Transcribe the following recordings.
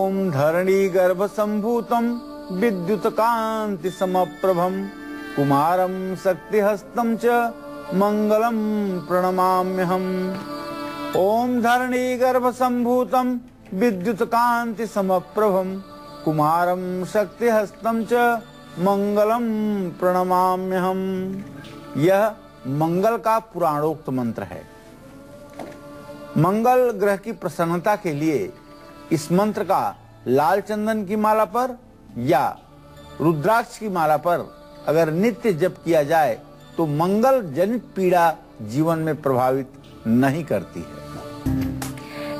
ओम धरणी गर्भ संभूतम विद्युत कांति समप्रभम कुमारम शक्तिहस्तं च मंगलम प्रणमाम्यहम्। ओम धरणी गर्भ संभूतम विद्युत कांति समप्रभम कुमारम शक्तिहस्तं च मंगलम प्रणमाम्यहम्। यह मंगल का पुराणोक्त मंत्र है। मंगल ग्रह की प्रसन्नता के लिए इस मंत्र का लाल चंदन की माला पर या रुद्राक्ष की माला पर अगर नित्य जप किया जाए तो मंगल जनित पीड़ा जीवन में प्रभावित नहीं करती है।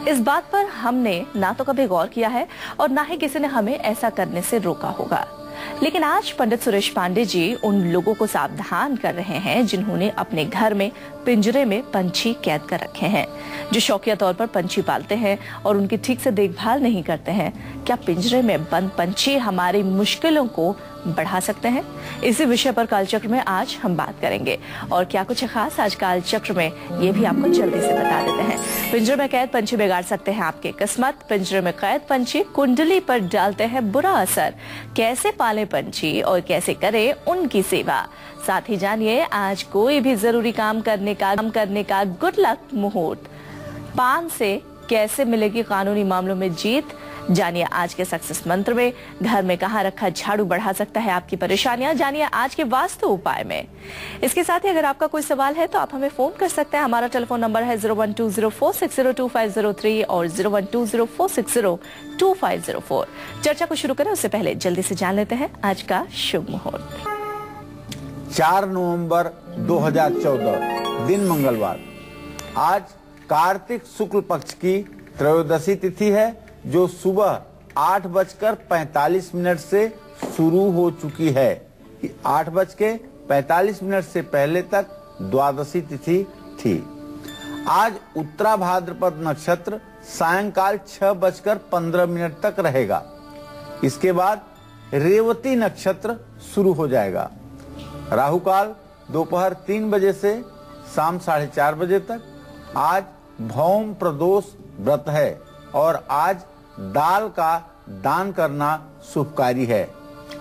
इस बात पर हमने ना तो कभी गौर किया है और ना ही किसी ने हमें ऐसा करने से रोका होगा, लेकिन आज पंडित सुरेश पांडे जी उन लोगों को सावधान कर रहे हैं जिन्होंने अपने घर में पिंजरे में पंछी कैद कर रखे हैं, जो शौकिया तौर पर पंछी पालते हैं और उनकी ठीक से देखभाल नहीं करते हैं। क्या पिंजरे में बंद पंछी हमारी मुश्किलों को बढ़ा सकते हैं? इसी विषय पर कालचक्र में आज हम बात करेंगे और क्या कुछ खास आज कालचक्र में ये भी आपको जल्दी से बता देते हैं। पिंजरे में कैद पंछी बिगाड़ सकते हैं आपकी किस्मत। पिंजरे में कैद पंछी कुंडली पर डालते हैं बुरा असर। कैसे पालें पंछी और कैसे करें उनकी सेवा। साथ ही जानिए आज कोई भी जरूरी काम करने का गुड लक मुहूर्त। पान से कैसे मिलेगी कानूनी मामलों में जीत। जानिए आज के सक्सेस मंत्र में। घर में कहाँ रखा झाड़ू बढ़ा सकता है आपकी परेशानियां। जानिए आज के वास्तु उपाय में। इसके साथ ही अगर आपका कोई सवाल है तो आप हमें फोन कर सकते हैं। हमारा टेलीफोन नंबर है 01204602503 और 01204602504। चर्चा को शुरू करें उससे पहले जल्दी से जान लेते हैं आज का शुभ मुहूर्त। 4 नवंबर 2014 दिन मंगलवार। आज कार्तिक शुक्ल पक्ष की त्रयोदशी तिथि है, जो सुबह 8:45 से शुरू हो चुकी है। 8:45 से पहले तक द्वादशी तिथि थी। आज उत्तरा भाद्रपद नक्षत्र सायंकाल 6:15 तक रहेगा। इसके बाद रेवती नक्षत्र शुरू हो जाएगा। राहु काल दोपहर 3 बजे से शाम 4:30 बजे तक। आज भौम प्रदोष व्रत है और आज दाल का दान करना शुभकारी है।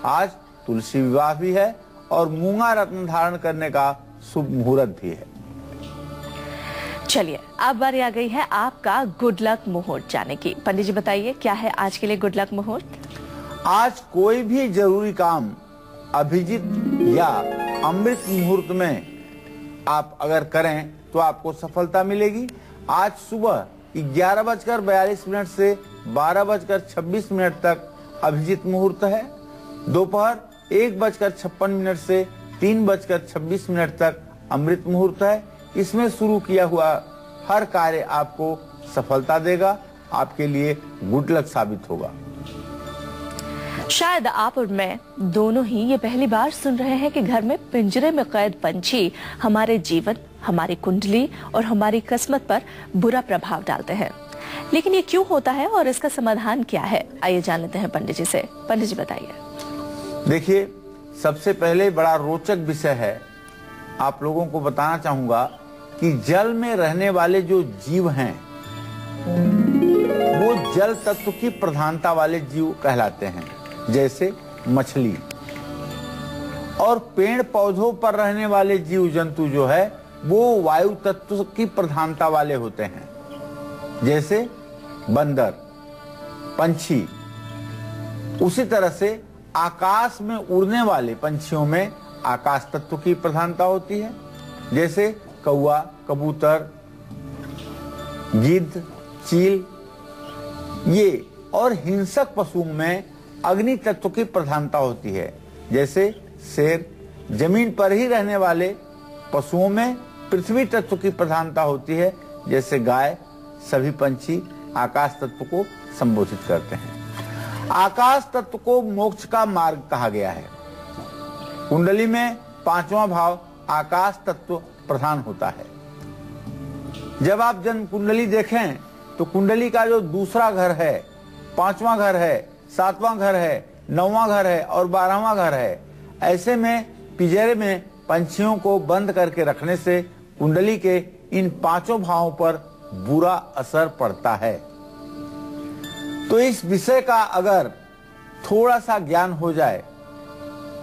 आज तुलसी विवाह भी है और मूंगा रत्न धारण करने का शुभ मुहूर्त भी है। चलिए अब बारी आ गई है आपका गुड लक मुहूर्त जाने की। पंडित जी बताइए क्या है आज के लिए गुड लक मुहूर्त। आज कोई भी जरूरी काम अभिजीत या अमृत मुहूर्त में आप अगर करें तो आपको सफलता मिलेगी। आज सुबह 11:42 से 12:26 तक अभिजीत मुहूर्त है। दोपहर 1:56 से 3:26 तक अमृत मुहूर्त है। इसमें शुरू किया हुआ हर कार्य आपको सफलता देगा, आपके लिए गुड लक साबित होगा। शायद आप और मैं दोनों ही ये पहली बार सुन रहे हैं कि घर में पिंजरे में कैद पंछी हमारे जीवन, हमारी कुंडली और हमारी किस्मत पर बुरा प्रभाव डालते हैं। लेकिन ये क्यों होता है और इसका समाधान क्या है, आइए जान लेते हैं पंडित जी से। पंडित जी बताइए। देखिए, सबसे पहले बड़ा रोचक विषय है। आप लोगों को बताना चाहूंगा कि जल में रहने वाले जो जीव हैं वो जल तत्व की प्रधानता वाले जीव कहलाते हैं, जैसे मछली। और पेड़ पौधों पर रहने वाले जीव जंतु जो है वो वायु तत्व की प्रधानता वाले होते हैं, जैसे बंदर, पंछी। उसी तरह से आकाश में उड़ने वाले पंछियों में आकाश तत्व की प्रधानता होती है, जैसे कौवा, कबूतर, गिद्ध, चील। ये और हिंसक पशुओं में अग्नि तत्व की प्रधानता होती है, जैसे शेर। जमीन पर ही रहने वाले पशुओं में पृथ्वी तत्व की प्रधानता होती है, जैसे गाय। सभी पंछी आकाश तत्व को संबोधित करते हैं। आकाश तत्व को मोक्ष का मार्ग कहा गया है। कुंडली में 5वां भाव आकाश तत्व प्रधान होता है। जब आप जन्म कुंडली देखें तो कुंडली का जो दूसरा घर है, 5वां घर है, 7वां घर है, 9वां घर है और 12वां घर है। ऐसे में पिंजरे में पंछियों को बंद करके रखने से कुंडली के इन 5 भावों पर बुरा असर पड़ता है। तो इस विषय का अगर थोड़ा सा ज्ञान हो जाए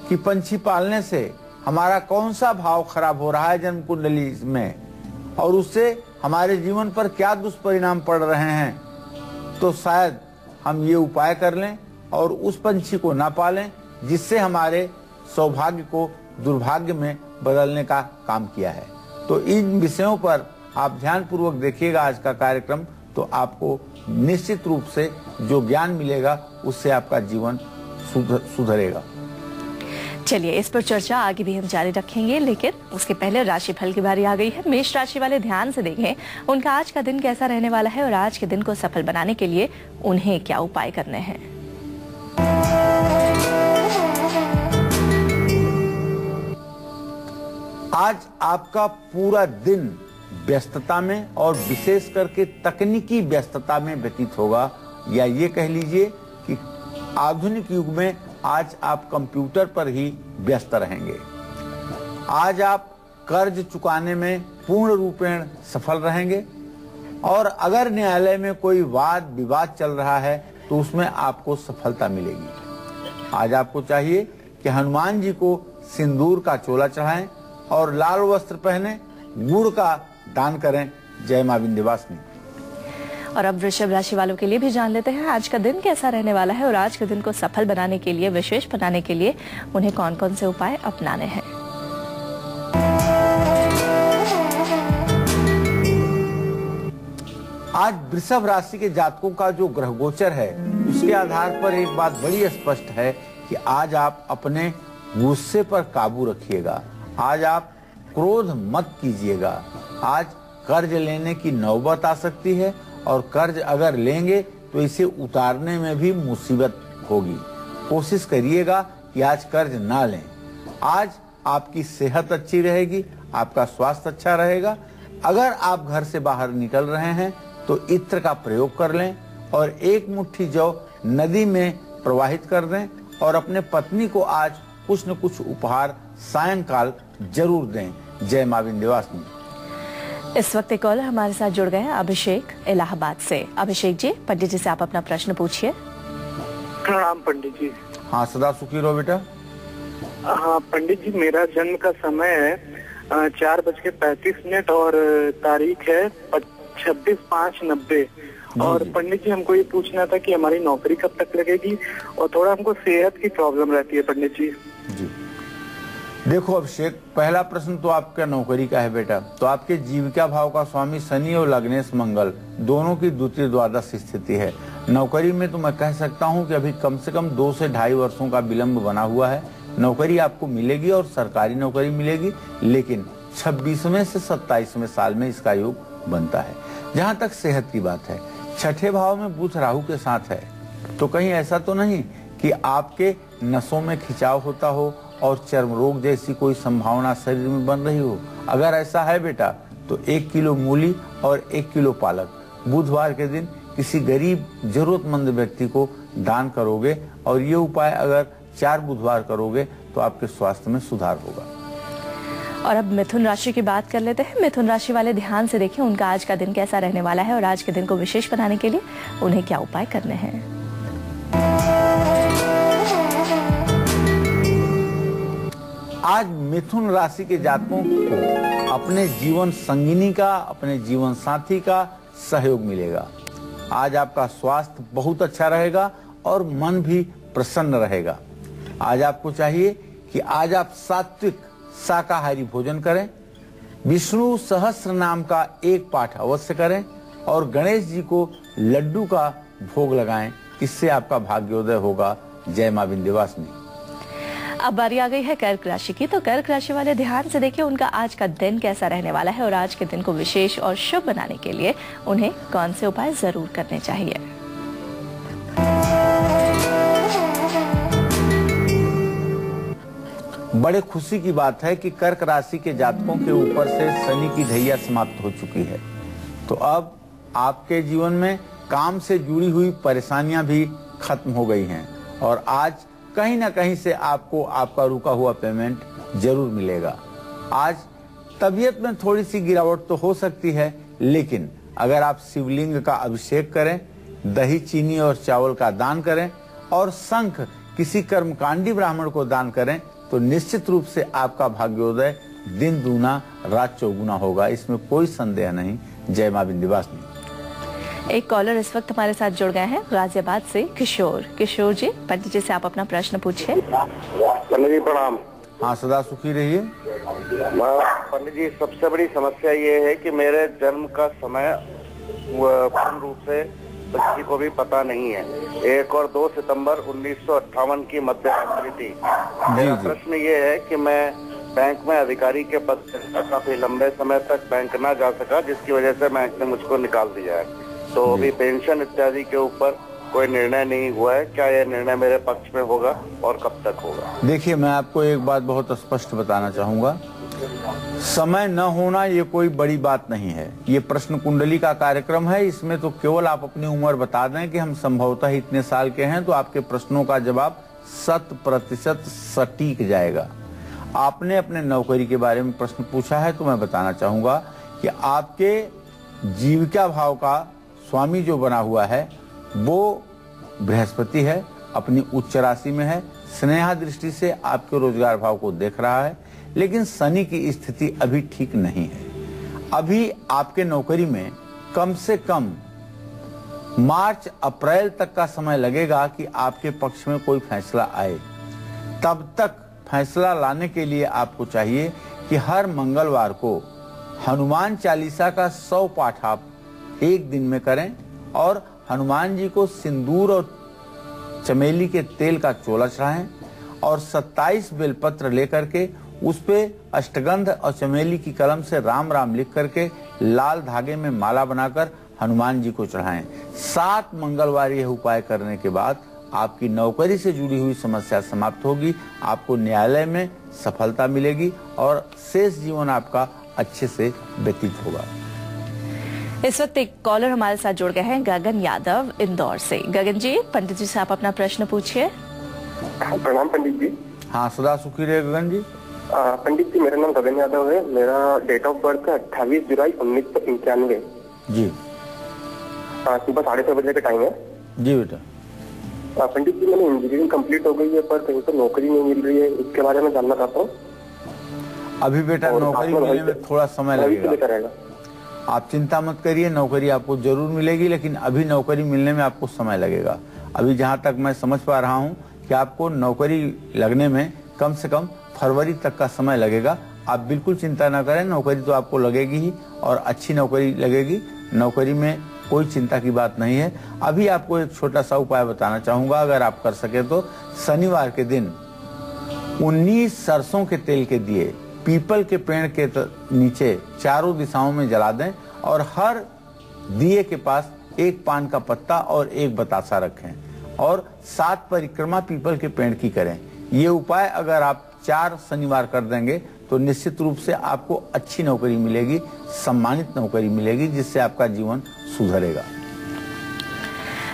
कि पंछी पालने से हमारा कौन सा भाव खराब हो रहा है जन्म कुंडली में और उससे हमारे जीवन पर क्या दुष्परिणाम पड़ रहे हैं, तो शायद हम ये उपाय कर लें और उस पंछी को ना पालें जिससे हमारे सौभाग्य को दुर्भाग्य में बदलने का काम किया है। तो इन विषयों पर आप ध्यानपूर्वक देखिएगा आज का कार्यक्रम, तो आपको निश्चित रूप से जो ज्ञान मिलेगा उससे आपका जीवन सुधरेगा। चलिए इस पर चर्चा आगे भी हम जारी रखेंगे, लेकिन उसके पहले राशिफल की बारी आ गई है। मेष राशि वाले ध्यान से देखें उनका आज का दिन कैसा रहने वाला है और आज के दिन को सफल बनाने के लिए उन्हें क्या उपाय करने हैं। आज आपका पूरा दिन व्यस्तता में और विशेष करके तकनीकी व्यस्तता में व्यतीत होगा, या ये कह लीजिए कि आधुनिक युग में आज आप कंप्यूटर पर ही व्यस्त रहेंगे। आज आप कर्ज चुकाने में पूर्ण रूपेण सफल रहेंगे और अगर न्यायालय में कोई वाद विवाद चल रहा है तो उसमें आपको सफलता मिलेगी। आज आपको चाहिए कि हनुमान जी को सिंदूर का चोला चढ़ाएं और लाल वस्त्र पहने, गुड़ का दान करें। जय मां विंध्यवासिनी। और अब वृषभ राशि वालों के लिए भी जान लेते हैं आज का दिन कैसा रहने वाला है और आज के दिन को सफल बनाने के लिए, विशेष बनाने के लिए उन्हें कौन कौन से उपाय अपनाने हैं। आज वृषभ राशि के जातकों का जो ग्रह गोचर है उसके आधार पर एक बात बड़ी स्पष्ट है कि आज आप अपने गुस्से पर काबू रखिएगा। आज आप क्रोध मत कीजिएगा। आज कर्ज लेने की नौबत आ सकती है और कर्ज अगर लेंगे तो इसे उतारने में भी मुसीबत होगी। कोशिश करिएगा कि आज कर्ज ना लें। आज आपकी सेहत अच्छी रहेगी, आपका स्वास्थ्य अच्छा रहेगा। अगर आप घर से बाहर निकल रहे हैं तो इत्र का प्रयोग कर लें और एक मुट्ठी जौ नदी में प्रवाहित कर दें और अपने पत्नी को आज कुछ न कुछ उपहार सायंकाल जरूर दें। जय मां विंध्यवासिनी। इस वक्त एक कॉलर हमारे साथ जुड़ गए हैं, अभिषेक इलाहाबाद से। अभिषेक जी, पंडित जी से आप अपना प्रश्न पूछिए। प्रणाम पंडित जी। हाँ, सदा सुखी रहो बेटा। हाँ पंडित जी, मेरा जन्म का समय है 4:35 और तारीख है 26/5/90। और पंडित जी हमको ये पूछना था कि हमारी नौकरी कब तक लगेगी और थोड़ा हमको सेहत की प्रॉब्लम रहती है पंडित जी। जी देखो अभिषेक, पहला प्रश्न तो आपका नौकरी का है बेटा। तो आपके जीविका भाव का स्वामी शनि और लग्नेश मंगल दोनों की द्वितीय द्वादश स्थिति है। नौकरी में तो मैं कह सकता हूं कि अभी कम से कम 2 से 2.5 वर्षों का विलंब बना हुआ है। नौकरी आपको मिलेगी और सरकारी नौकरी मिलेगी, लेकिन 26वें से 27वें साल में इसका योग बनता है। जहाँ तक सेहत की बात है, छठे भाव में बुध राहु के साथ है, तो कहीं ऐसा तो नहीं कि आपके नसों में खिंचाव होता हो और चर्म रोग जैसी कोई संभावना शरीर में बन रही हो। अगर ऐसा है बेटा तो 1 किलो मूली और 1 किलो पालक बुधवार के दिन किसी गरीब जरूरतमंद व्यक्ति को दान करोगे और ये उपाय अगर 4 बुधवार करोगे तो आपके स्वास्थ्य में सुधार होगा। और अब मिथुन राशि की बात कर लेते हैं। मिथुन राशि वाले ध्यान से देखें उनका आज का दिन कैसा रहने वाला है और आज के दिन को विशेष बनाने के लिए उन्हें क्या उपाय करने हैं। आज मिथुन राशि के जातकों को अपने जीवन संगिनी का, अपने जीवन साथी का सहयोग मिलेगा। आज आपका स्वास्थ्य बहुत अच्छा रहेगा और मन भी प्रसन्न रहेगा। आज आपको चाहिए कि आज आप सात्विक शाकाहारी भोजन करें, विष्णु सहस्त्र नाम का 1 पाठ अवश्य करें और गणेश जी को लड्डू का भोग लगाएं। इससे आपका भाग्योदय होगा। जय मां विंध्यवासिनी। अब बारी आ गई है कर्क राशि की। तो कर्क राशि वाले ध्यान से देखिए उनका आज का दिन कैसा रहने वाला है और आज के दिन को विशेष और शुभ बनाने के लिए उन्हें कौन से उपाय जरूर करने चाहिए। बड़े खुशी की बात है कि कर्क राशि के जातकों के ऊपर से शनि की ढैया समाप्त हो चुकी है। तो अब आपके जीवन में काम से जुड़ी हुई परेशानियां भी खत्म हो गई हैं और आज कहीं ना कहीं से आपको आपका रुका हुआ पेमेंट जरूर मिलेगा। आज तबीयत में थोड़ी सी गिरावट तो हो सकती है, लेकिन अगर आप शिवलिंग का अभिषेक करें दही, चीनी और चावल का दान करें और शंख किसी कर्मकांडी ब्राह्मण को दान करें तो निश्चित रूप से आपका भाग्योदय दिन दूना रात चौगुना होगा, इसमें कोई संदेह नहीं। जय मां विंध्यवासिनी। एक कॉलर इस वक्त हमारे साथ जुड़ गए हैं गाजियाबाद से, किशोर। किशोर जी, पंडित जी से आप अपना प्रश्न पूछिए। पंडित जी प्रणाम। हाँ, सदा सुखी रहिए। पंडित जी, सबसे बड़ी समस्या ये है कि मेरे जन्म का समय पूर्ण रूप से किसी को भी पता नहीं है। 1 और 2 सितंबर 1958 की मध्य रात्रि थी। मेरा प्रश्न ये है कि मैं बैंक में अधिकारी के पद से काफी लंबे समय तक बैंक ना जा सका, जिसकी वजह से बैंक ने मुझको निकाल दिया है। तो अभी पेंशन इत्यादि के ऊपर कोई निर्णय नहीं हुआ है। क्या यह निर्णय मेरे पक्ष में होगा और कब तक होगा? देखिए, मैं आपको एक बात बहुत स्पष्ट बताना चाहूंगा। समय न होना ये कोई बड़ी बात नहीं है। ये प्रश्न कुंडली का कार्यक्रम है। इसमें तो केवल आप अपनी उम्र बता दें कि हम संभवतः इतने साल के हैं, तो आपके प्रश्नों का जवाब 100% सटीक जाएगा। आपने अपने नौकरी के बारे में प्रश्न पूछा है, तो मैं बताना चाहूंगा कि आपके जीविका भाव का स्वामी जो बना हुआ है वो बृहस्पति है, अपनी उच्च राशि में है, स्नेहा दृष्टि से आपके रोजगार भाव को देख रहा है, लेकिन शनि की स्थिति अभी ठीक नहीं है। अभी आपके नौकरी में कम से कम मार्च अप्रैल तक का समय लगेगा कि आपके पक्ष में कोई फैसला आए। तब तक फैसला लाने के लिए आपको चाहिए कि हर मंगलवार को हनुमान चालीसा का 100 पाठ आप एक दिन में करें और हनुमान जी को सिंदूर और चमेली के तेल का चोला चढ़ाएं और 27 बेलपत्र लेकर के उस पे अष्टगंध और चमेली की कलम से राम राम लिख करके लाल धागे में माला बनाकर हनुमान जी को चढ़ाएं। 7 मंगलवार यह उपाय करने के बाद आपकी नौकरी से जुड़ी हुई समस्या समाप्त होगी, आपको न्यायालय में सफलता मिलेगी और शेष जीवन आपका अच्छे से व्यतीत होगा। इस वक्त एक कॉलर हमारे साथ जुड़ गए हैं, गगन यादव, इंदौर से। गगन जी, पंडित जी से आप अपना प्रश्न पूछिए। प्रणाम पंडित जी। हाँ, सदा सुखी रहे गगन जी। पंडित जी, मेरा नाम गगन यादव है। मेरा डेट ऑफ बर्थ है 28 जुलाई 1991 जी। सुबह 6:30 बजे का टाइम है जी बेटा। पंडित जी, मैंने इंजीनियरिंग कंप्लीट हो गई है पर कहीं पर नौकरी नहीं मिल रही है, इसके बारे में जानना चाहता हूँ। अभी बेटा नौकरी मिलने में थोड़ा समय लगेगा। आप चिंता मत करिए, नौकरी आपको जरूर मिलेगी, लेकिन अभी नौकरी मिलने में आपको समय लगेगा। अभी जहाँ तक मैं समझ पा रहा हूँ कि आपको नौकरी लगने में कम से कम फरवरी तक का समय लगेगा। आप बिल्कुल चिंता न करें, नौकरी तो आपको लगेगी ही और अच्छी नौकरी लगेगी। नौकरी में कोई चिंता की बात नहीं है। अभी आपको एक छोटा सा उपाय बताना चाहूंगा, अगर आप कर सके तो शनिवार के दिन 19 सरसों के तेल के दिए पीपल के पेड़ के नीचे चारों दिशाओं में जला दें और हर दिए के पास एक पान का पत्ता और एक बतासा रखें और 7 परिक्रमा पीपल के पेड़ की करें। ये उपाय अगर आप 4 शनिवार कर देंगे तो निश्चित रूप से आपको अच्छी नौकरी मिलेगी, सम्मानित नौकरी मिलेगी, जिससे आपका जीवन सुधरेगा।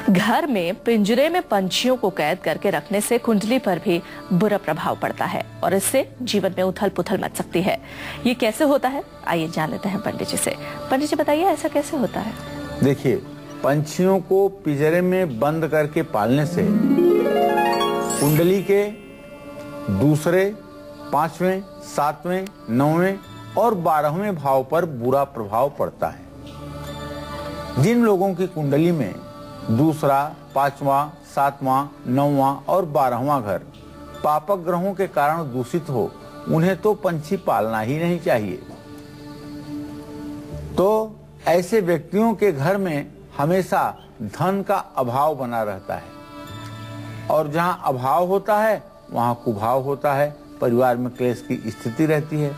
घर में पिंजरे में पंछियों को कैद करके रखने से कुंडली पर भी बुरा प्रभाव पड़ता है और इससे जीवन में उथल पुथल मच सकती है। ये कैसे होता है, आइए जान लेते हैं पंडित जी से। पंडित जी बताइए, ऐसा कैसे होता है? देखिए, पंछियों को पिंजरे में बंद करके पालने से कुंडली के दूसरे, 5वें, 7वें, 9वें और 12वें भाव पर बुरा प्रभाव पड़ता है। जिन लोगों की कुंडली में दूसरा, 5वां, 7वां, 9वां और 12वां घर पापक ग्रहों के कारण दूषित हो, उन्हें तो पंछी पालना ही नहीं चाहिए। तो ऐसे व्यक्तियों के घर में हमेशा धन का अभाव बना रहता है और जहां अभाव होता है वहां कुभाव होता है, परिवार में क्लेश की स्थिति रहती है।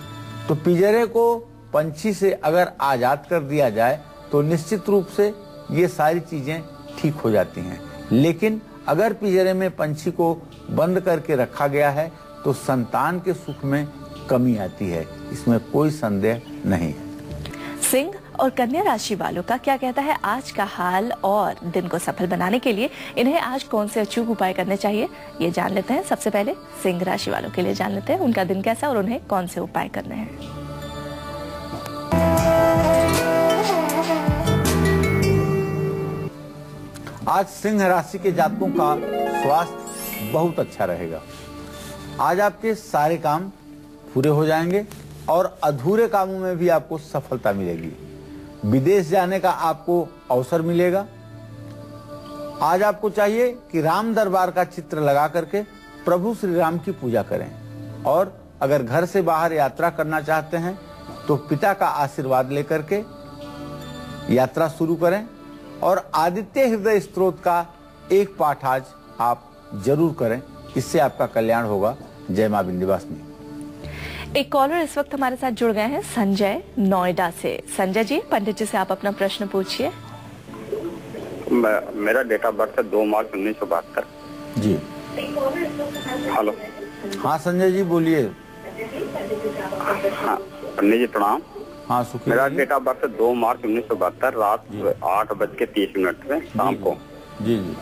तो पिंजरे को पंछी से अगर आजाद कर दिया जाए तो निश्चित रूप से ये सारी चीजें ठीक हो जाती हैं। लेकिन अगर पिंजरे में पंछी को बंद करके रखा गया है तो संतान के सुख में कमी आती है, इसमें कोई संदेह नहीं है। सिंह और कन्या राशि वालों का क्या कहता है आज का हाल और दिन को सफल बनाने के लिए इन्हें आज कौन से अचूक उपाय करने चाहिए, ये जान लेते हैं। सबसे पहले सिंह राशि वालों के लिए जान लेते हैं उनका दिन कैसा और उन्हें कौन से उपाय करने हैं। आज सिंह राशि के जातकों का स्वास्थ्य बहुत अच्छा रहेगा। आज आपके सारे काम पूरे हो जाएंगे और अधूरे कामों में भी आपको सफलता मिलेगी। विदेश जाने का आपको अवसर मिलेगा। आज आपको चाहिए कि राम दरबार का चित्र लगा करके प्रभु श्री राम की पूजा करें और अगर घर से बाहर यात्रा करना चाहते हैं तो पिता का आशीर्वाद लेकर के यात्रा शुरू करें और आदित्य हृदय स्तोत्र का एक पाठ आज आप जरूर करें। इससे आपका कल्याण होगा। जय मां विंध्यवासिनी। एक कॉलर इस वक्त हमारे साथ जुड़ गए हैं, संजय नोएडा से। संजय जी, पंडित जी से आप अपना प्रश्न पूछिए। मेरा डेट ऑफ बर्थ है 2 मार्च 1972। जी हेलो। हाँ संजय जी बोलिए। हाँ पंडित जी प्रणाम। हाँ सुखी। मेरा डेट ऑफ बर्थ है 2 मार्च 1972 रात 8:30 में शाम को। जी जी।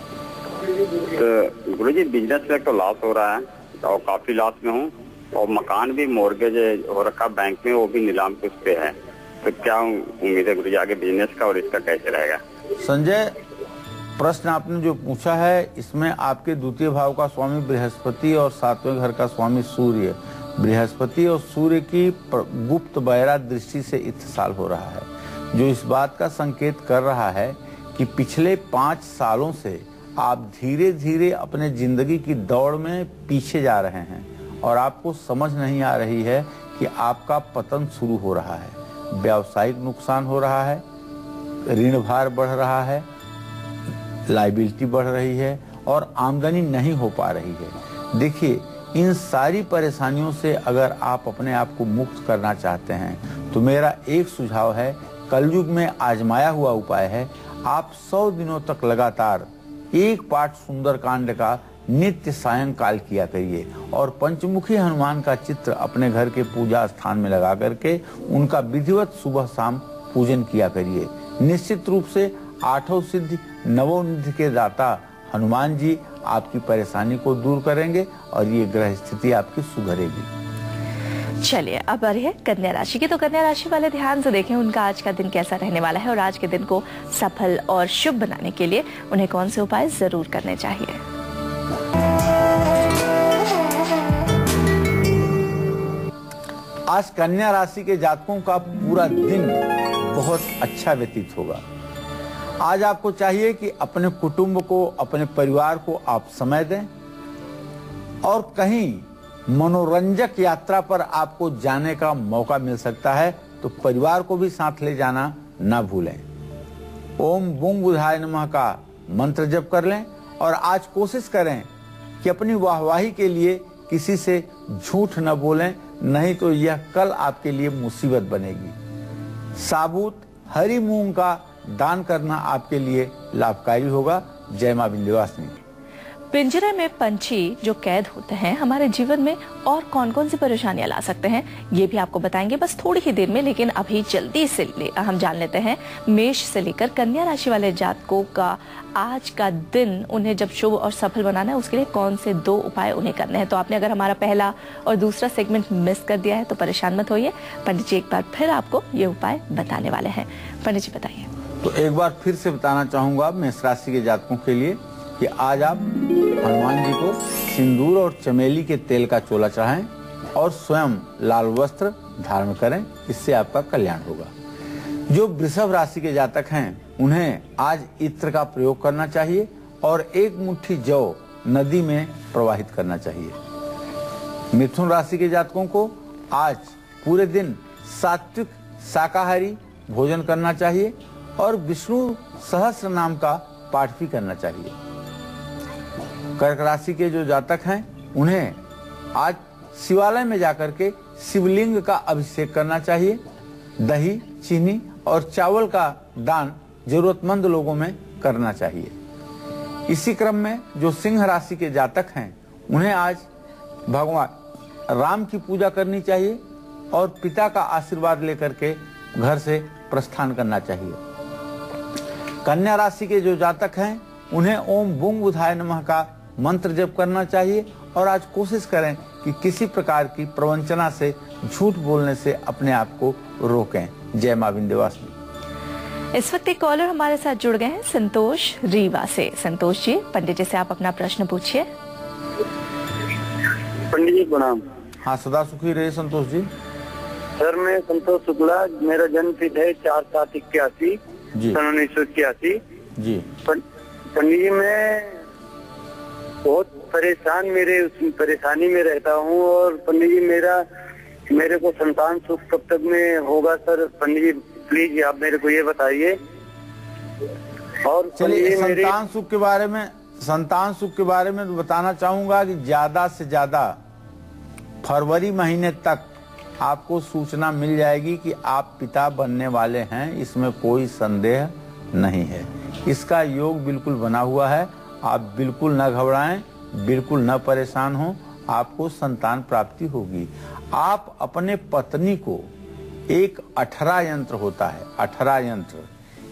तो गुरु जी बिजनेस में तो लॉस हो रहा है और काफी लॉस में हूँ और मकान भी मोर्गेज हो रखा बैंक में, वो भी नीलाम पे उस पे है। तो क्या उम्मीद है गुरु जी आगे बिजनेस का और इसका कैसे रहेगा? संजय, प्रश्न आपने जो पूछा है इसमें आपके द्वितीय भाव का स्वामी बृहस्पति और 7वें घर का स्वामी सूर्य, बृहस्पति और सूर्य की गुप्त बहरा दृष्टि से इत्तिसाल हो रहा है, जो इस बात का संकेत कर रहा है कि पिछले 5 सालों से आप धीरे धीरे अपने जिंदगी की दौड़ में पीछे जा रहे हैं और आपको समझ नहीं आ रही है कि आपका पतन शुरू हो रहा है। व्यावसायिक नुकसान हो रहा है, ऋण भार बढ़ रहा है, लायबिलिटी बढ़ रही है और आमदनी नहीं हो पा रही है। देखिए, इन सारी परेशानियों से अगर आप अपने आप को मुक्त करना चाहते हैं तो मेरा एक सुझाव है, कलयुग में आजमाया हुआ उपाय है। आप 100 दिनों तक लगातार एक पाठ सुंदरकांड का नित्य सायंकाल किया करिए और पंचमुखी हनुमान का चित्र अपने घर के पूजा स्थान में लगा करके उनका विधिवत सुबह शाम पूजन किया करिए। निश्चित रूप से 8 सिद्धि 9 निधि के दाता हनुमान जी आपकी परेशानी को दूर करेंगे और ये ग्रह स्थिति आपकी सुधरेगी। चलिए अब बढ़िए कन्या राशि की। तो कन्या राशि वाले ध्यान से देखें उनका आज का दिन कैसा रहने वाला है और आज के दिन को सफल और शुभ बनाने के लिए उन्हें कौन से उपाय जरूर करने चाहिए। आज कन्या राशि के जातकों का पूरा दिन बहुत अच्छा व्यतीत होगा। आज आपको चाहिए कि अपने कुटुंब को, अपने परिवार को आप समय दें और कहीं मनोरंजक यात्रा पर आपको जाने का मौका मिल सकता है तो परिवार को भी साथ ले जाना ना भूलें। ओम बुंग बुधाय नमः का मंत्र जप कर लें और आज कोशिश करें कि अपनी वाहवाही के लिए किसी से झूठ न बोलें, नहीं तो यह कल आपके लिए मुसीबत बनेगी। साबुत हरी मूंग का दान करना आपके लिए लाभकारी होगा। जय मां विंध्यवासिनी। पिंजरे में पंछी जो कैद होते हैं हमारे जीवन में और कौन कौन सी परेशानियां ला सकते हैं ये भी आपको बताएंगे बस थोड़ी ही देर में। लेकिन अभी जल्दी से हम जान लेते हैं मेष से लेकर कन्या राशि वाले जातकों का आज का दिन उन्हें जब शुभ और सफल बनाना है उसके लिए कौन से 2 उपाय उन्हें करने हैं। तो आपने अगर हमारा पहला और दूसरा सेगमेंट मिस कर दिया है तो परेशान मत होइए, पंडित जी एक बार फिर आपको ये उपाय बताने वाले हैं। पंडित जी बताइए। तो एक बार फिर से बताना चाहूंगा मेष राशि के जातकों के लिए कि आज आप हनुमान जी को सिंदूर और चमेली के तेल का चोला चढ़ाएं और स्वयं लाल वस्त्र धारण करें, इससे आपका कल्याण होगा। जो वृषभ राशि के जातक हैं उन्हें आज इत्र का प्रयोग करना चाहिए और 1 मुट्ठी जौ नदी में प्रवाहित करना चाहिए। मिथुन राशि के जातकों को आज पूरे दिन सात्विक शाकाहारी भोजन करना चाहिए और विष्णु सहस्त्र नाम का पाठ भी करना चाहिए। कर्क राशि के जो जातक हैं उन्हें आज शिवालय में जाकर के शिवलिंग का अभिषेक करना चाहिए। दही, चीनी और चावल का दान जरूरतमंद लोगों में करना चाहिए। इसी क्रम में जो सिंह राशि के जातक हैं उन्हें आज भगवान राम की पूजा करनी चाहिए और पिता का आशीर्वाद लेकर के घर से प्रस्थान करना चाहिए। कन्या राशि के जो जातक हैं उन्हें ओम बुंग बुधाय नमः का मंत्र जप करना चाहिए और आज कोशिश करें कि किसी प्रकार की प्रवंचना से, झूठ बोलने से अपने आप को रोकें। जय मां विंध्यवासिनी। इस वक्त एक कॉलर हमारे साथ जुड़ गए हैं संतोष रीवा से। संतोष जी, पंडित जी से आप अपना प्रश्न पूछिए। पंडित जी प्रणाम। हाँ, सदा सुखी रहे संतोष जी। सर मैं संतोष शुक्ला, मेरा जन्म तिथि है 4/7/81 सन 1981 जी। पंडित जी मैं बहुत परेशान परेशानी में रहता हूँ और पंडित जी मेरे को संतान सुख कब तक में होगा सर? पंडित जी प्लीज आप मेरे को ये बताइए। और चलिए संतान सुख के बारे में तो बताना चाहूंगा कि ज्यादा से ज्यादा फरवरी महीने तक आपको सूचना मिल जाएगी कि आप पिता बनने वाले हैं, इसमें कोई संदेह नहीं है। इसका योग बिल्कुल बना हुआ है, आप बिल्कुल न घबराएं, बिल्कुल न परेशान हो, आपको संतान प्राप्ति होगी। आप अपने पत्नी को एक 18 यंत्र होता है, 18 यंत्र,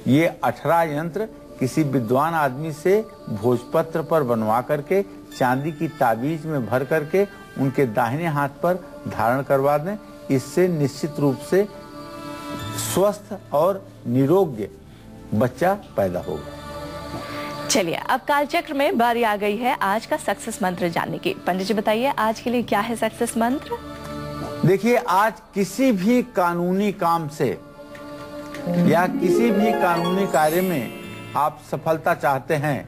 ये 18 यंत्र किसी विद्वान आदमी से भोजपत्र पर बनवा करके चांदी की ताबीज में भर करके उनके दाहिने हाथ पर धारण करवा दें। इससे निश्चित रूप से स्वस्थ और निरोग्य बच्चा पैदा होगा। चलिए, अब कालचक्र में बारी आ गई है आज का सक्सेस मंत्र जानने की। पंडित जी बताइए आज के लिए क्या है सक्सेस मंत्र? देखिए, आज किसी भी कानूनी काम से या किसी भी कानूनी कार्य में आप सफलता चाहते हैं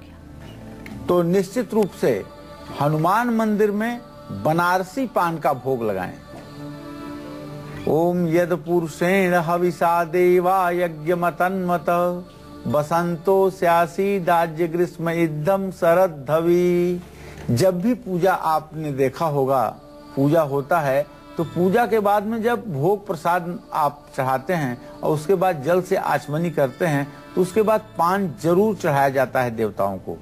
तो निश्चित रूप से हनुमान मंदिर में बनारसी पान का भोग लगाएं। ओम यद पुरुषेण हविषा देवा यज्ञमतन्मत बसंतो स्यासी दाज्य ग्रीष्म इद्धम शरद धवी। जब भी पूजा आपने देखा होगा, पूजा होता है तो पूजा के बाद में जब भोग प्रसाद आप चढ़ाते हैं और उसके बाद जल से आचमनी करते हैं तो उसके बाद पान जरूर चढ़ाया जाता है देवताओं को।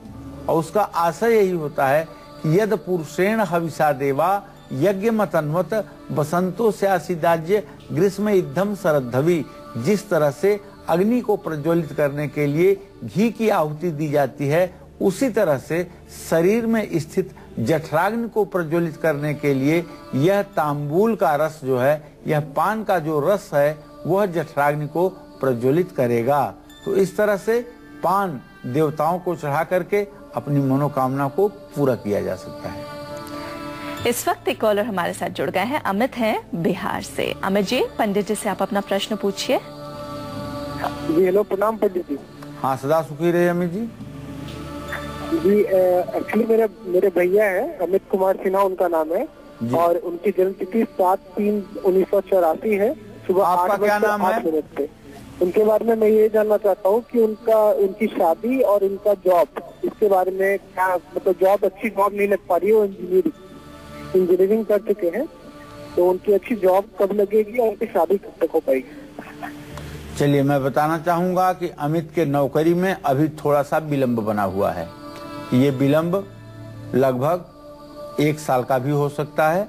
और उसका आशय यही होता है कि यद पुरुषेण हविषा देवा यज्ञ मतन्वत बसंतो स्यासी दाज्य ग्रीष्म इद्धम शरद्धवी। जिस तरह से अग्नि को प्रज्वलित करने के लिए घी की आहुति दी जाती है, उसी तरह से शरीर में स्थित जठराग्नि को प्रज्वलित करने के लिए यह तांबूल का रस जो है, यह पान का जो रस है, वह जठराग्नि को प्रज्वलित करेगा। तो इस तरह से पान देवताओं को चढ़ा करके अपनी मनोकामना को पूरा किया जा सकता है। इस वक्त एक कॉलर हमारे साथ जुड़ गए हैं, अमित हैं बिहार से। अमित जी, पंडित जी से आप अपना प्रश्न पूछिए। जी हेलो, प्रणाम पंडित जी। हाँ, सदा सुखी रहे अमित जी। जी एक्चुअली मेरे भैया है अमित कुमार सिन्हा उनका नाम है और उनकी जन्म तिथि 7/3/1984 है, सुबह 8:08 पे। उनके बारे में मैं ये जानना चाहता हूँ कि उनकी शादी और उनका जॉब, इसके बारे में क्या, मतलब जॉब अच्छी जॉब नहीं लग पा रही है, वो इंजीनियरिंग कर चुके हैं, तो उनकी अच्छी जॉब कब लगेगी और उनकी शादी कब तक हो पाएगी? चलिए, मैं बताना चाहूंगा कि अमित के नौकरी में अभी थोड़ा सा विलंब बना हुआ है। ये विलंब लगभग 1 साल का भी हो सकता है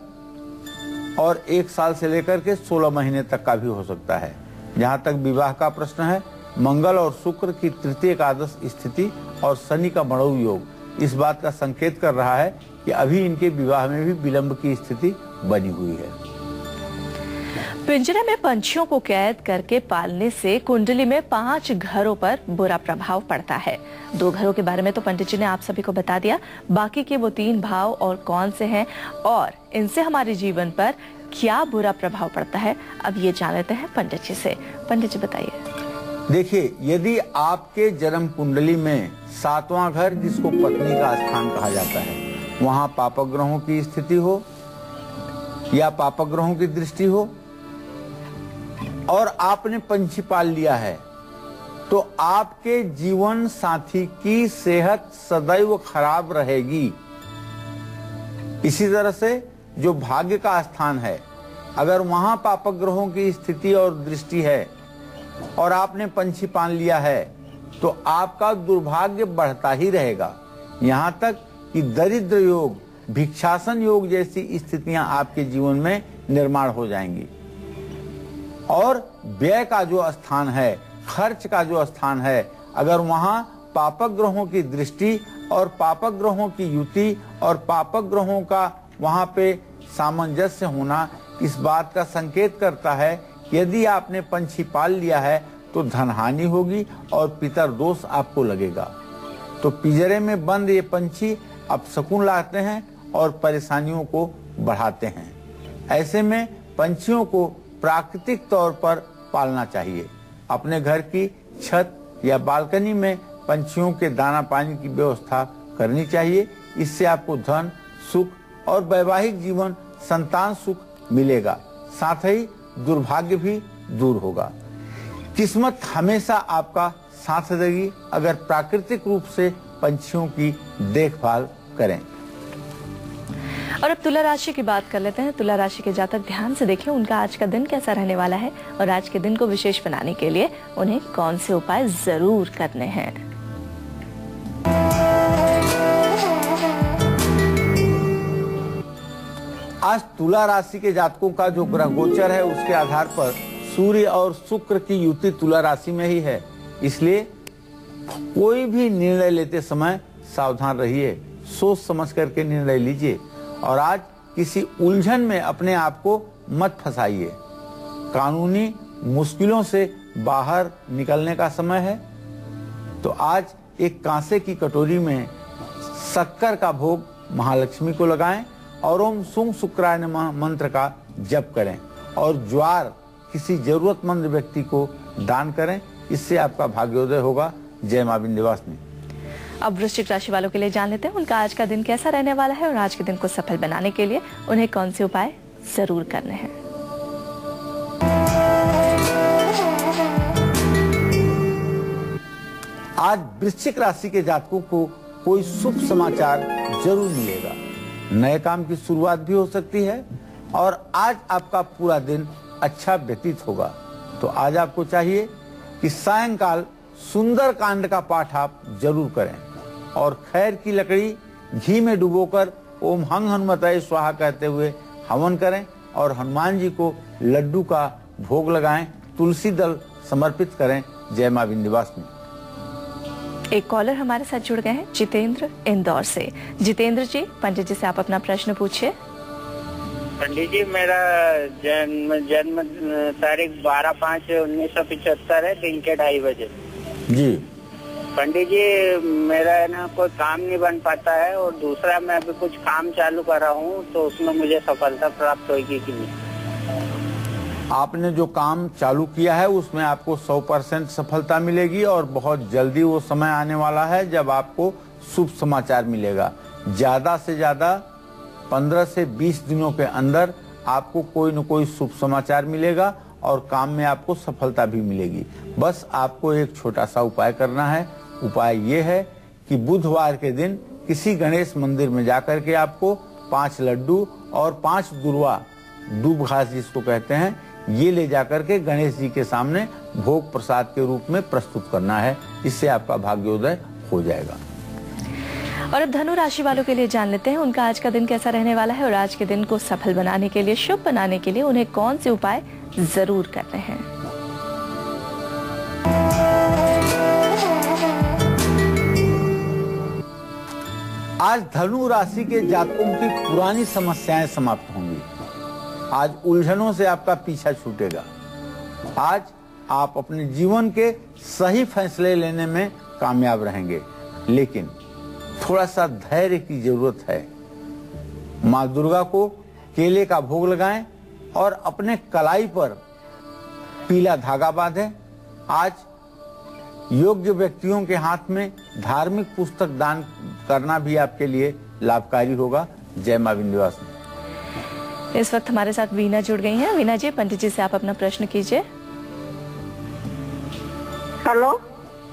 और 1 साल से लेकर के 16 महीने तक का भी हो सकता है। जहाँ तक विवाह का प्रश्न है, मंगल और शुक्र की तृतीय एकादश स्थिति और शनि का मणव योग इस बात का संकेत कर रहा है कि अभी इनके विवाह में भी विलंब की स्थिति बनी हुई है। पिंजरे में पंछियों को कैद करके पालने से कुंडली में 5 घरों पर बुरा प्रभाव पड़ता है। 2 घरों के बारे में तो पंडित जी ने आप सभी को बता दिया, बाकी के वो 3 भाव और कौन से हैं और इनसे हमारे जीवन पर क्या बुरा प्रभाव पड़ता है, अब ये जान लेते हैं पंडित जी से। पंडित जी बताइए। देखिए, यदि आपके जन्म कुंडली में 7वां घर, जिसको पत्नी का स्थान कहा जाता है, वहां पापक ग्रहों की स्थिति हो या पापक ग्रहों की दृष्टि हो और आपने पंछी पाल लिया है, तो आपके जीवन साथी की सेहत सदैव खराब रहेगी। इसी तरह से जो भाग्य का स्थान है, अगर वहां पापक ग्रहों की स्थिति और दृष्टि है और आपने पंछी पाल लिया है, तो आपका दुर्भाग्य बढ़ता ही रहेगा। यहाँ तक कि दरिद्र योग, भिक्षासन योग जैसी स्थितियां आपके जीवन में निर्माण हो जाएंगी। और व्यय का जो स्थान है, खर्च का जो स्थान है, अगर वहां पापक ग्रहों की दृष्टि और पापक ग्रहों की युति और पापक ग्रहों का वहां पे सामंजस्य होना इस बात का संकेत करता है कि यदि आपने पंछी पाल लिया है तो धनहानि होगी और पितर दोष आपको लगेगा। तो पिंजरे में बंद ये पंछी अपशकुन लाते हैं और परेशानियों को बढ़ाते हैं। ऐसे में पंछियों को प्राकृतिक तौर पर पालना चाहिए। अपने घर की छत या बालकनी में पंछियों के दाना पानी की व्यवस्था करनी चाहिए। इससे आपको धन, सुख और वैवाहिक जीवन, संतान सुख मिलेगा। साथ ही दुर्भाग्य भी दूर होगा। किस्मत हमेशा आपका साथ देगी अगर प्राकृतिक रूप से पंछियों की देखभाल करें। और अब तुला राशि की बात कर लेते हैं। तुला राशि के जातक ध्यान से देखें उनका आज का दिन कैसा रहने वाला है और आज के दिन को विशेष बनाने के लिए उन्हें कौन से उपाय जरूर करने हैं। आज तुला राशि के जातकों का जो ग्रह गोचर है उसके आधार पर सूर्य और शुक्र की युति तुला राशि में ही है। इसलिए कोई भी निर्णय लेते समय सावधान रहिए, सोच समझ करके निर्णय लीजिए और आज किसी उलझन में अपने आप को मत फंसाइए। कानूनी मुश्किलों से बाहर निकलने का समय है। तो आज एक कांसे की कटोरी में शक्कर का भोग महालक्ष्मी को लगाएं और ओम सुं शुक्राय नमः मंत्र का जप करें और ज्वार किसी जरूरतमंद व्यक्ति को दान करें। इससे आपका भाग्योदय होगा। जय मां विंध्यवासिनी। अब वृश्चिक राशि वालों के लिए जान लेते हैं उनका आज का दिन कैसा रहने वाला है और आज के दिन को सफल बनाने के लिए उन्हें कौन से उपाय जरूर करने हैं। आज वृश्चिक राशि के जातकों को कोई शुभ समाचार जरूर मिलेगा। नए काम की शुरुआत भी हो सकती है और आज आपका पूरा दिन अच्छा व्यतीत होगा। तो आज आपको चाहिए कि सायंकाल सुंदर कांड का पाठ आप जरूर करें और खैर की लकड़ी घी में डुबोकर ओम हंग हनुमताय स्वाहा कहते हुए हवन करें और हनुमान जी को लड्डू का भोग लगाएं, तुलसी दल समर्पित करें। जय मां विंध्यवासिनी। एक कॉलर हमारे साथ जुड़ गए हैं, जितेंद्र इंदौर से। जितेंद्र जी, पंडित जी से आप अपना प्रश्न पूछिए। पंडित जी, मेरा जन्म तारीख 12/5/1975 है, दिन के 2:30 बजे। जी पंडित जी, मेरा ना कोई काम नहीं बन पाता है और दूसरा मैं अभी कुछ काम चालू कर रहा हूँ तो उसमें मुझे सफलता प्राप्त होगी कि नहीं? आपने जो काम चालू किया है उसमें आपको 100% सफलता मिलेगी और बहुत जल्दी वो समय आने वाला है जब आपको शुभ समाचार मिलेगा। ज्यादा से ज्यादा 15 से 20 दिनों के अंदर आपको कोई न कोई शुभ समाचार मिलेगा और काम में आपको सफलता भी मिलेगी। बस आपको एक छोटा सा उपाय करना है। उपाय ये है कि बुधवार के दिन किसी गणेश मंदिर में जाकर के आपको 5 लड्डू और 5 दुर्वा, दूब घास जिसको कहते हैं, ये ले जाकर के गणेश जी के सामने भोग प्रसाद के रूप में प्रस्तुत करना है। इससे आपका भाग्योदय हो जाएगा। और अब धनु राशि वालों के लिए जान लेते हैं उनका आज का दिन कैसा रहने वाला है और आज के दिन को सफल बनाने के लिए, शुभ बनाने के लिए उन्हें कौन से उपाय जरूर करने हैं। आज धनु राशि के जातकों की पुरानी समस्याएं समाप्त होंगी। आज उलझनों से आपका पीछा छूटेगा। आज आप अपने जीवन के सही फैसले लेने में कामयाब रहेंगे, लेकिन थोड़ा सा धैर्य की जरूरत है। माँ दुर्गा को केले का भोग लगाएं और अपने कलाई पर पीला धागा बांधें। आज योग्य व्यक्तियों के हाथ में धार्मिक पुस्तक दान करना भी आपके लिए लाभकारी होगा। जय मां विंध्यवासिनी। इस वक्त हमारे साथ वीना जुड़ गई हैं। वीना जी, पंडित जी से आप अपना प्रश्न कीजिए। हेलो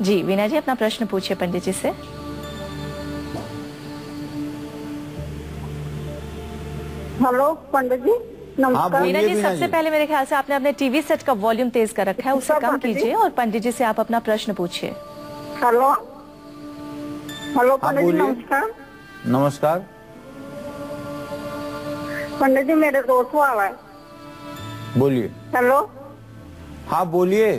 जी वीना जी, अपना प्रश्न पूछिए पंडित जी से। हेलो पंडित जी, नमस्कार। वीना जी, सबसे पहले मेरे ख्याल से आपने अपने टीवी सेट का वॉल्यूम तेज कर रखा है, उसे कम कीजिए और पंडित जी से आप अपना प्रश्न पूछिए। हेलो हेलो पंडित जी, नमस्कार। नमस्कार पंडित जी, मेरे 2 सवाल है। बोलिए। हेलो हाँ बोलिए।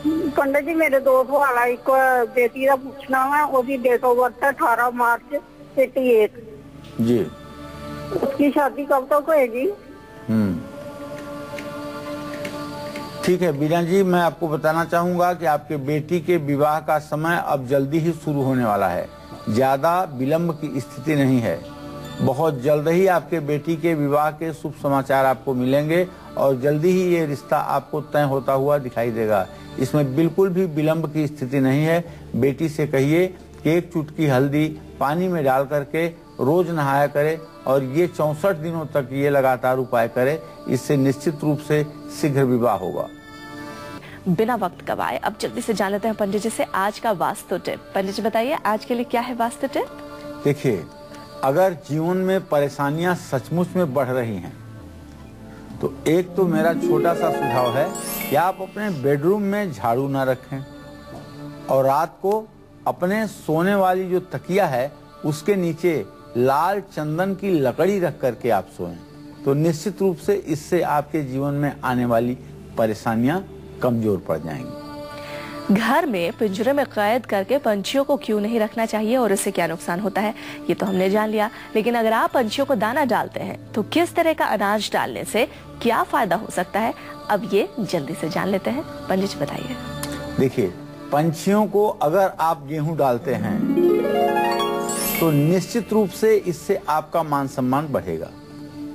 पंडित जी, मेरे 2 सवाल है। एक बेटी का पूछना है, उसकी डेट ऑफ बर्थ है 18 मार्च 88 जी। उसकी शादी कब तक होगी? ठीक है बीना जी, मैं आपको बताना चाहूंगा कि आपके बेटी के विवाह का समय अब जल्दी ही शुरू होने वाला है। ज्यादा विलंब की स्थिति नहीं है। बहुत जल्द ही आपके बेटी के विवाह के शुभ समाचार आपको मिलेंगे और जल्दी ही ये रिश्ता आपको तय होता हुआ दिखाई देगा। इसमें बिल्कुल भी विलंब की स्थिति नहीं है। बेटी से कहिए कि एक चुटकी हल्दी पानी में डाल करके रोज नहाया करे और ये 64 दिनों तक ये लगातार उपाय करे। इससे निश्चित रूप से शीघ्र विवाह होगा। बिना वक्त गवाए अब जल्दी से जान लेते हैं पंडित जी से आज का वास्तु टिप। पंडित जी बताइए आज के लिए क्या है वास्तु टिप? देखिए, अगर जीवन में परेशानियां सचमुच में बढ़ रही हैं तो एक तो मेरा छोटा सा सुझाव है कि आप अपने बेडरूम में झाड़ू ना रखें और रात को अपने सोने वाली जो तकिया है उसके नीचे लाल चंदन की लकड़ी रख करके आप सोएं। तो निश्चित रूप से इससे आपके जीवन में आने वाली परेशानियां कमजोर पड़ जाएंगी। घर में पिंजरे में कैद करके पंछियों को क्यों नहीं रखना चाहिए और इससे क्या नुकसान होता है ये तो हमने जान लिया, लेकिन अगर आप पंछियों को दाना डालते हैं तो किस तरह का अनाज डालने से क्या फायदा हो सकता है, अब ये जल्दी से जान लेते हैं। पंडित जी बताइए। देखिए, पंछियों को अगर आप गेहूं डालते हैं तो निश्चित रूप से इससे आपका मान सम्मान बढ़ेगा,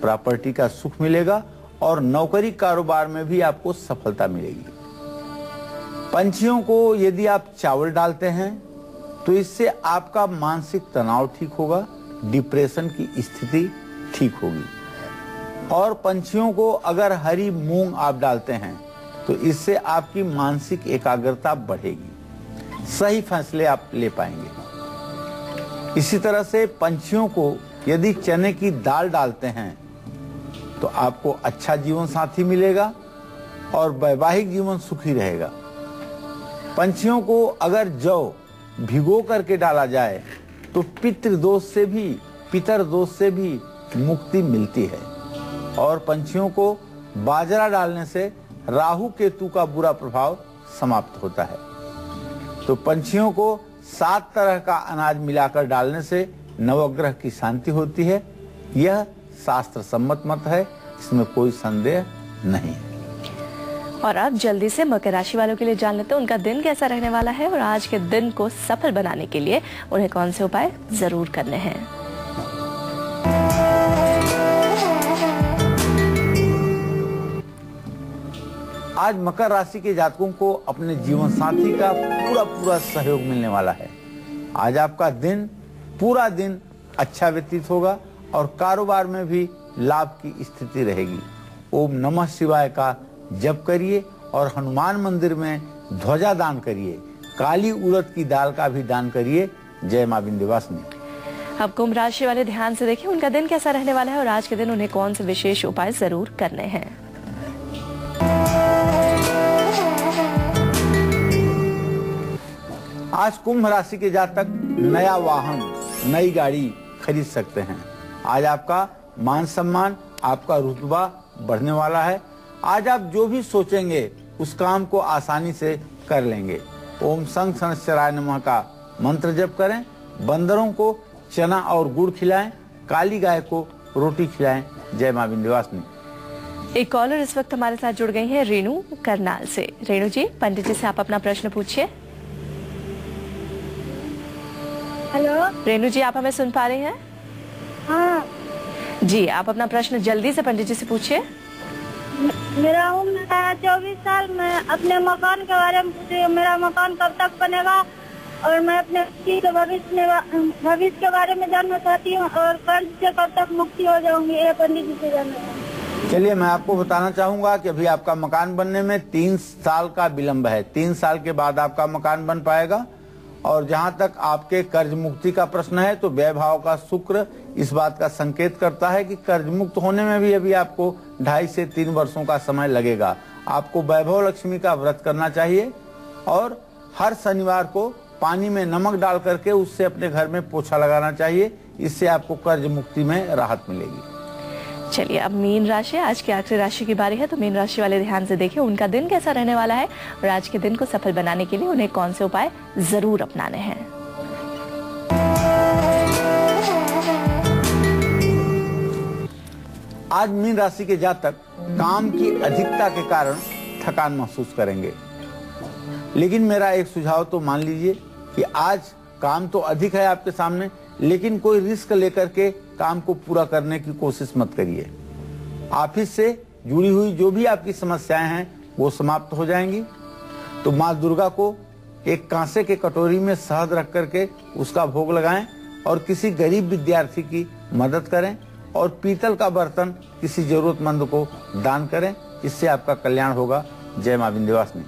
प्रॉपर्टी का सुख मिलेगा और नौकरी कारोबार में भी आपको सफलता मिलेगी। पंछियों को यदि आप चावल डालते हैं तो इससे आपका मानसिक तनाव ठीक होगा, डिप्रेशन की स्थिति ठीक होगी। और पंछियों को अगर हरी मूंग आप डालते हैं तो इससे आपकी मानसिक एकाग्रता बढ़ेगी, सही फैसले आप ले पाएंगे। इसी तरह से पंछियों को यदि चने की दाल डालते हैं तो आपको अच्छा जीवन साथी मिलेगा और वैवाहिक जीवन सुखी रहेगा। पंछियों को अगर जौ भिगो करके डाला जाए तो पितृदोष से भी मुक्ति मिलती है। और पंछियों को बाजरा डालने से राहु केतु का बुरा प्रभाव समाप्त होता है। तो पंछियों को 7 तरह का अनाज मिलाकर डालने से नवग्रह की शांति होती है। यह शास्त्र सम्मत मत है, इसमें कोई संदेह नहीं है। और अब जल्दी से मकर राशि वालों के लिए जान लेते हैं उनका दिन कैसा रहने वाला है और आज के दिन को सफल बनाने के लिए उन्हें कौन से उपाय जरूर करने हैं। आज मकर राशि के जातकों को अपने जीवन साथी का पूरा सहयोग मिलने वाला है। आज आपका दिन पूरा दिन अच्छा व्यतीत होगा और कारोबार में भी लाभ की स्थिति रहेगी। ओम नमः शिवाय का जप करिए और हनुमान मंदिर में ध्वजा दान करिए। काली उड़द की दाल का भी दान करिए। जय मां विंध्यवासिनी। अब कुंभ राशि वाले ध्यान से देखिए उनका दिन कैसा रहने वाला है और आज के दिन उन्हें कौन से विशेष उपाय जरूर करने हैं। आज कुंभ राशि के जातक नया वाहन, नई गाड़ी खरीद सकते हैं। आज आपका मान सम्मान, आपका रुतबा बढ़ने वाला है। आज आप जो भी सोचेंगे उस काम को आसानी से कर लेंगे। ओम संग शनश्चराय नमः का मंत्र जप करें। बंदरों को चना और गुड़ खिलाएं। काली गाय को रोटी खिलाएं। जय मां विंध्यवासिनी। एक कॉलर इस वक्त हमारे साथ जुड़ गई है, रेणु करनाल से। रेणु जी, पंडित जी से आप अपना प्रश्न पूछिए। हेलो रेणु जी, आप हमें सुन पा रहे हैं? हाँ जी, आप अपना प्रश्न जल्दी से पंडित जी से पूछिए। मेरा उम्र है 24 साल। मैं अपने मकान के बारे में पूछी, मेरा मकान कब तक बनेगा और मैं अपने भविष्य के बारे में जानना चाहती हूँ और कर्ज से कब तक मुक्ति हो जाऊंगी, ये पंडित जी से जानना चाहती हूँ। चलिए, मैं आपको बताना चाहूंगा कि अभी आपका मकान बनने में 3 साल का विलंब है। 3 साल के बाद आपका मकान बन पाएगा। और जहां तक आपके कर्ज मुक्ति का प्रश्न है तो वैभाव का शुक्र इस बात का संकेत करता है कि कर्ज मुक्त होने में भी अभी आपको 2.5 से 3 वर्षों का समय लगेगा। आपको वैभव लक्ष्मी का व्रत करना चाहिए और हर शनिवार को पानी में नमक डाल करके उससे अपने घर में पोछा लगाना चाहिए। इससे आपको कर्ज मुक्ति में राहत मिलेगी। चलिए, अब मीन राशि, आज की आखिरी राशि की बारी है। तो मीन राशि वाले ध्यान से देखिए उनका दिन कैसा रहने वाला है और आज के दिन को सफल बनाने के लिए उन्हें कौन से उपाय जरूर अपनाने हैं। आज मीन राशि के जातक काम की अधिकता के कारण थकान महसूस करेंगे। लेकिन मेरा एक सुझाव तो मान लीजिए कि आज काम तो अधिक है आपके सामने, लेकिन कोई रिस्क लेकर के काम को पूरा करने की कोशिश मत करिए। ऑफिस से जुड़ी हुई जो भी आपकी समस्याएं हैं वो समाप्त हो जाएंगी। तो माँ दुर्गा को एक कांसे के कटोरी में शहद रख करके उसका भोग लगाएं और किसी गरीब विद्यार्थी की मदद करें और पीतल का बर्तन किसी जरूरतमंद को दान करें। इससे आपका कल्याण होगा। जय मां विंध्यवासिनी।